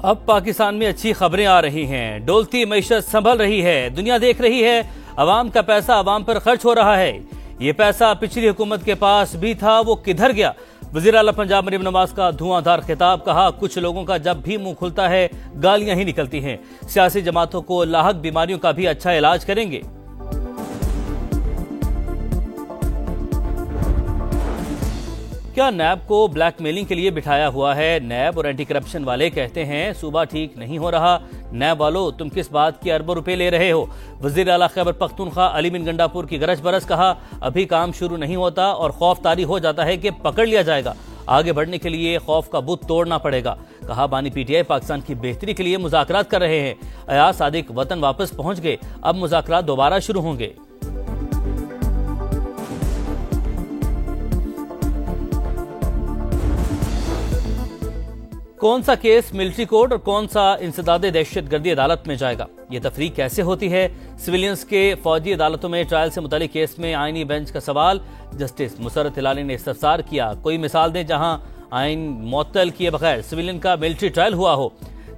अब पाकिस्तान में अच्छी खबरें आ रही हैं। डोलती मईशत संभल रही है, दुनिया देख रही है, अवाम का पैसा अवाम पर खर्च हो रहा है। ये पैसा पिछली हुकूमत के पास भी था, वो किधर गया? वज़ीर आला पंजाब मरीम नवाज का धुआंधार खिताब। कहा, कुछ लोगों का जब भी मुंह खुलता है गालियां ही निकलती हैं। सियासी जमातों को लाहक बीमारियों का भी अच्छा इलाज करेंगे। क्या नैब को ब्लैकमेलिंग के लिए बिठाया हुआ है? नैब और एंटी करप्शन वाले कहते हैं सूबा ठीक नहीं हो रहा। नैब वालों, तुम किस बात के अरबों रुपए ले रहे हो? वज़ीर आला खैबर पख्तूनख्वा अली बिन गंडापुर की गरज बरस। कहा, अभी काम शुरू नहीं होता और खौफ तारी हो जाता है कि पकड़ लिया जाएगा। आगे बढ़ने के लिए खौफ का बुत तोड़ना पड़ेगा। कहा, बानी पीटीआई पाकिस्तान की बेहतरी के लिए मुज़ाकरात कर रहे हैं। अयाज सादिक वतन वापस पहुंच गए, अब मुज़ाकरात दोबारा शुरू होंगे। कौन सा केस मिलिट्री कोर्ट और कौन सा इंसदादे दहशतगर्दी अदालत में जाएगा? ये तफरीक कैसे होती है? सिविलियंस के फौजी अदालतों में ट्रायल से मुतालिक केस में आईनी बेंच का सवाल। जस्टिस मुसरत हिलाली ने इस्तफसार किया, कोई मिसाल दें जहां आइन मुअत्तल किए बगैर सिविलियन का मिलिट्री ट्रायल हुआ हो।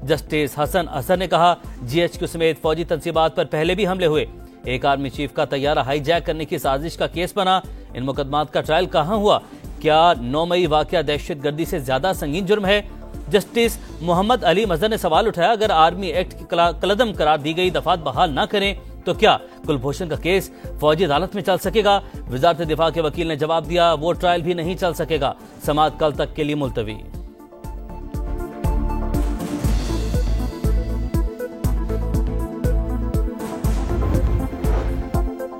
जस्टिस हसन असर ने कहा, GHQ समेत फौजी तंसीबात पर पहले भी हमले हुए। एक आर्मी चीफ का तैयारा हाईजैक करने की साजिश का केस बना। इन मुकदमात का ट्रायल कहां हुआ? क्या 9 मई वाकया दहशतगर्दी से ज्यादा संगीन जुर्म है? जस्टिस मोहम्मद अली मजहर ने सवाल उठाया, अगर आर्मी एक्ट की कलदम करार दी गई दफात बहाल न करें तो क्या कुलभूषण का केस फौजी अदालत में चल सकेगा? वजारत दिफा के वकील ने जवाब दिया, वो ट्रायल भी नहीं चल सकेगा, समाअत कल तक के लिए मुलतवी।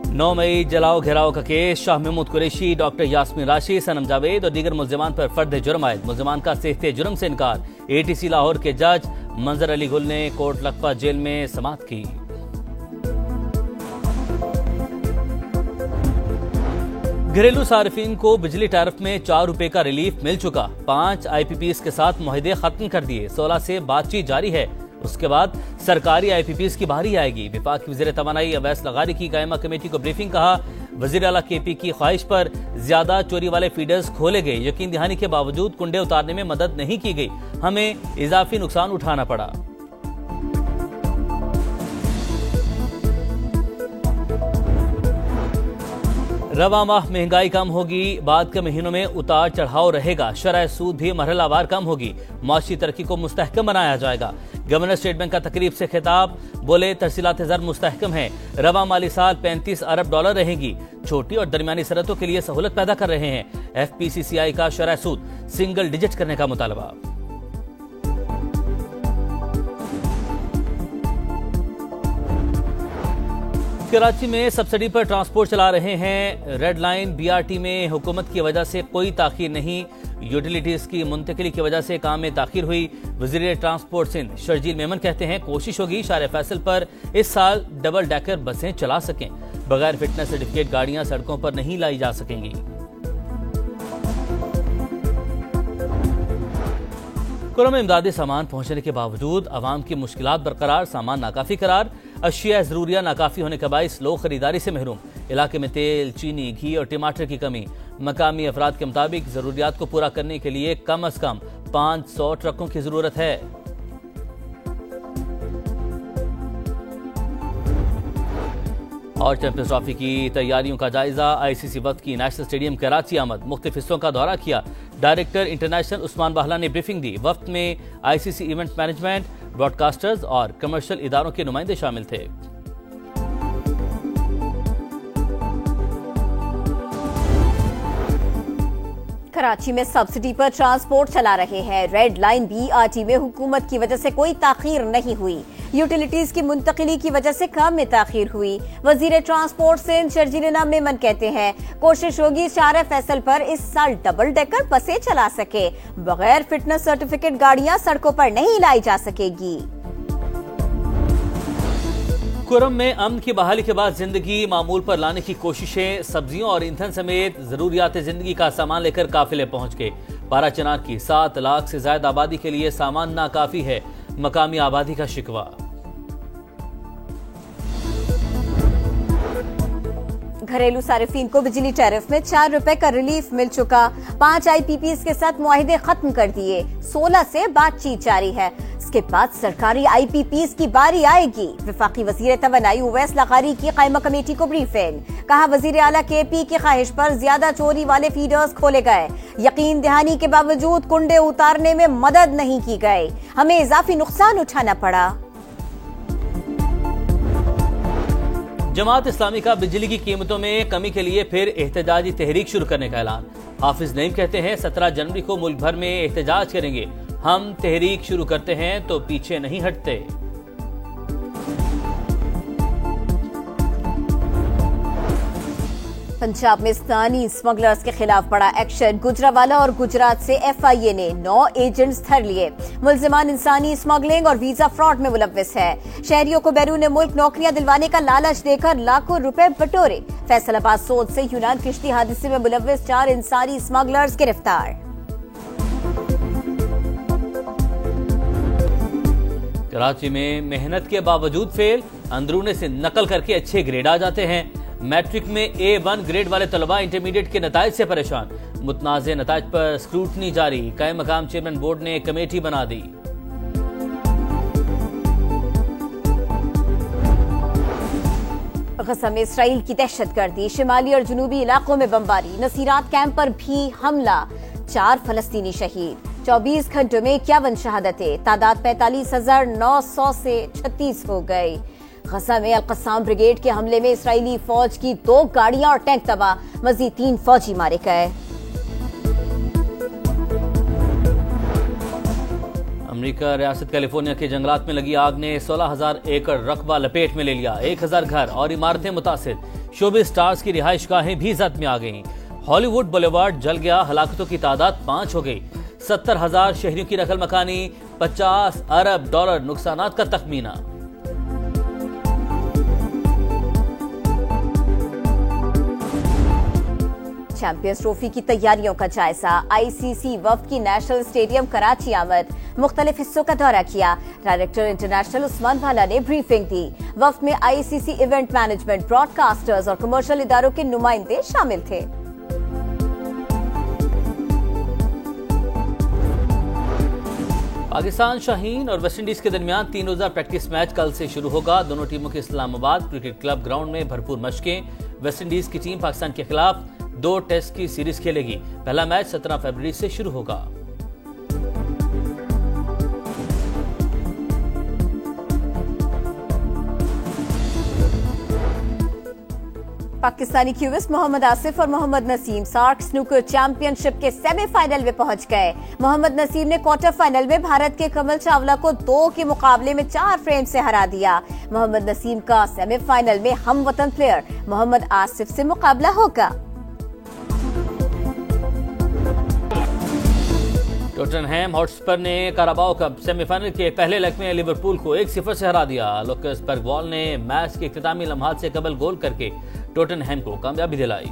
नौ मई जलाओ घेराव का केस, शाह महमूद कुरैशी, डॉक्टर यास्मीन राशि, सनम जावेद और दीगर मुल्जिमान पर फर्द जुर्म आयद। मुल्जिमान का सेहते जुर्म से इनकार। ATC लाहौर के जज मंजर अली गुल ने कोट लखपत जेल में समाअत की। घरेलू सार्फिन को बिजली टैरिफ में 4 रुपए का रिलीफ मिल चुका। 5 IPPs के साथ मुआहदे खत्म कर दिए। 16 से बातचीत जारी है। उसके बाद सरकारी IPPs की बारी आएगी। विफाक की वज़ीर तवानाई अवैस लगारी की कायमा कमेटी को ब्रीफिंग। कहा, वज़ीर आला KP की ख्वाहिश पर ज्यादा चोरी वाले फीडर्स खोले गए। यकीन दहानी के बावजूद कुंडे उतारने में मदद नहीं की गई, हमें इजाफी नुकसान उठाना पड़ा। रवा माह महंगाई कम होगी, बाद के महीनों में उतार चढ़ाव रहेगा। शरह सूद भी मरहलावार कम होगी। मुआशी तरक्की को मुस्तहकम बनाया जाएगा। गवर्नर स्टेट बैंक का तकरीब से खिताब, बोले तरसीलात ज़र मुस्तहकम है। रवा माली साल 35 अरब डॉलर रहेंगी। छोटी और दरमियानी सनअतों के लिए सहूलत पैदा कर रहे हैं। FPCCI का शरह सूद सिंगल डिजिट करने का मुतालबा। कराची में सब्सिडी पर ट्रांसपोर्ट चला रहे हैं। रेड लाइन BRT में हुकूमत की वजह से कोई ताखीर नहीं। यूटिलिटीज की मुंतकिली की वजह से काम में ताखीर हुई। वज़ीर ट्रांसपोर्ट सिंध शर्जील मेमन कहते हैं, कोशिश होगी शार फैसल पर इस साल डबल डेकर बसें चला सकें। बगैर फिटनेस सर्टिफिकेट गाड़ियां सड़कों पर नहीं लाई जा सकेंगी। कुरम में इमदादी सामान पहुंचने के बावजूद अवाम की मुश्किलात बरकरार, सामान नाकाफी करार। अशिया ज़रूरिया नाकाफी होने का बाइस लोग खरीदारी से महरूम। इलाके में तेल, चीनी, घी और टमाटर की कमी। मकामी अफराद के मुताबिक जरूरियात को पूरा करने के लिए कम अज कम 500 ट्रकों की जरूरत है। और चैंपियंस ट्रॉफी की तैयारियों का जायजा। ICC वक्त की नेशनल स्टेडियम कराची आमद, मुख्तलिफ हिस्सों का दौरा किया। डायरेक्टर इंटरनेशनल उस्मान बाहला ने ब्रीफिंग दी। वक्त में ICC इवेंट मैनेजमेंट, ब्रॉडकास्टर्स और कमर्शियल इदारों के नुमाइंदे शामिल थे। कराची में सब्सिडी पर ट्रांसपोर्ट चला रहे हैं। रेड लाइन BRT में हुकूमत की वजह से कोई ताखीर नहीं हुई। यूटिलिटीज की मुंतकिली की वजह से काम में ताखीर हुई। वजीर ट्रांसपोर्ट सिंध शर्जील मेमन कहते हैं, कोशिश होगी शार फैसल पर इस साल डबल डेकर बसें चला सके। बगैर फिटनेस सर्टिफिकेट गाड़ियां सड़कों पर नहीं लाई जा सकेगी। कुरम में अमन की बहाली के बाद जिंदगी मामूल पर लाने की कोशिशें। सब्जियों और ईंधन समेत जरूरियात जिंदगी का सामान लेकर काफिले पहुंच गए। बाराचनार की 7 लाख से ज्यादा आबादी के लिए सामान नाकाफी है, मकामी आबादी का शिकवा। घरेलू सार्फिन को बिजली टैरिफ में 4 रुपए का रिलीफ मिल चुका। 5 IPPs के साथ मुआहिदे खत्म कर दिए। 16 से बातचीत जारी है। इसके बाद सरकारी IPPs की बारी आएगी। वफाकी वजीर तवानाई उवैस लग़ारी की कायमा कमेटी को ब्रीफिंग। कहा वजीर आला KP की ख्वाहिश पर ज्यादा चोरी वाले फीडर्स खोले गए। यकीन दहानी के बावजूद कुंडे उतारने में मदद नहीं की गई। हमें इजाफी नुकसान उठाना पड़ा। जमात इस्लामी का बिजली की कीमतों में कमी के लिए फिर एहतजाजी तहरीक शुरू करने का ऐलान। हाफिज नईम कहते हैं 17 जनवरी को मुल्क भर में एहतजाज करेंगे। हम तहरीक शुरू करते हैं तो पीछे नहीं हटते। पंजाब में स्थानीय स्मगलर्स के खिलाफ बड़ा एक्शन। गुजरावाला और गुजरात से FIA ने 9 एजेंट्स धर लिए। मुल्जिमान इंसानी स्मगलिंग और वीजा फ्रॉड में मुलव्विस है। शहरियों को बैरून मुल्क नौकरियां दिलवाने का लालच देकर लाखों रुपए बटोरे। फैसलाबाद सोच से यूनान किश्ती हादसे में मुलव्विस 4 इंसानी स्मगलर्स गिरफ्तार। कराची में मेहनत के बावजूद फेल, अंदरूने से नकल करके अच्छे ग्रेड आ जाते हैं। मैट्रिक में A1 ग्रेड वाले तलबा इंटरमीडिएट के नताइज से परेशान। मुतनाज़े नताइज पर स्क्रूटनी जारी। कायम मकाम चेयरमैन बोर्ड ने कमेटी बना दी। गज़ा में इसराइल की दहशतगर्दी। शिमाली और जनूबी इलाकों में बमबारी। नसीरात कैंप पर भी हमला। 4 फलस्तीनी शहीद। 24 घंटों में 51 शहादतें। तादाद 45,900 से 36 हो गई। गज़ा में अल-क़स्साम ब्रिगेड के हमले में इसराइली फौज की 2 गाड़ियां और टैंक तबाह। मजीद 3 फौजी मारे गए। अमेरिका रियासत कैलिफोर्निया के जंगलात में लगी आग ने 16,000 एकड़ रकबा लपेट में ले लिया। 1,000 घर और इमारतें मुतासिर। शोबिज़ स्टार्स की रिहाइशगाहें भी जद में आ गईं। हॉलीवुड बुलेवार्ड जल गया। हलाकतों की तादाद 5 हो गई। 70,000 शहरियों की नकल मकानी। $50 अरब नुकसानात का तखमीना। चैंपियंस ट्रॉफी की तैयारियों का जायजा। ICC वफ्द की नेशनल स्टेडियम कराची आमद। मुख्तलिफ हिस्सों का दौरा किया। डायरेक्टर इंटरनेशनल उस्मान वाला ने ब्रीफिंग दी। वफ्द में ICC इवेंट मैनेजमेंट, ब्रॉडकास्टर्स और कमर्शियल इदारों के नुमाइंदे शामिल थे। पाकिस्तान शाहीन और वेस्टइंडीज के दरमियान 3 रोजा प्रैक्टिस मैच कल से शुरू होगा। दोनों टीमों के इस्लामाबाद क्रिकेट क्लब ग्राउंड में भरपूर मशकें। वेस्टइंडीज की टीम पाकिस्तान के खिलाफ 2 टेस्ट की सीरीज खेलेगी। पहला मैच 17 फरवरी से शुरू होगा। पाकिस्तानी क्यूबिस्ट मोहम्मद आसिफ और मोहम्मद नसीम सार्क स्नूकर चैंपियनशिप के सेमीफाइनल में पहुंच गए। मोहम्मद नसीम ने क्वार्टर फाइनल में भारत के कमल चावला को 2 के मुकाबले में 4 फ्रेम से हरा दिया। मोहम्मद नसीम का सेमीफाइनल में हमवतन प्लेयर मोहम्मद आसिफ से मुकाबला होगा। टोटनहैम हॉटस्पर ने काराबाओ कप सेमीफाइनल के पहले लेग में लिवरपूल को 1-0 से हरा दिया। लुकास बर्गवॉल ने मैच के इख्तितामी लम्हात से कबल गोल करके टोटनहैम को कामयाबी दिलाई।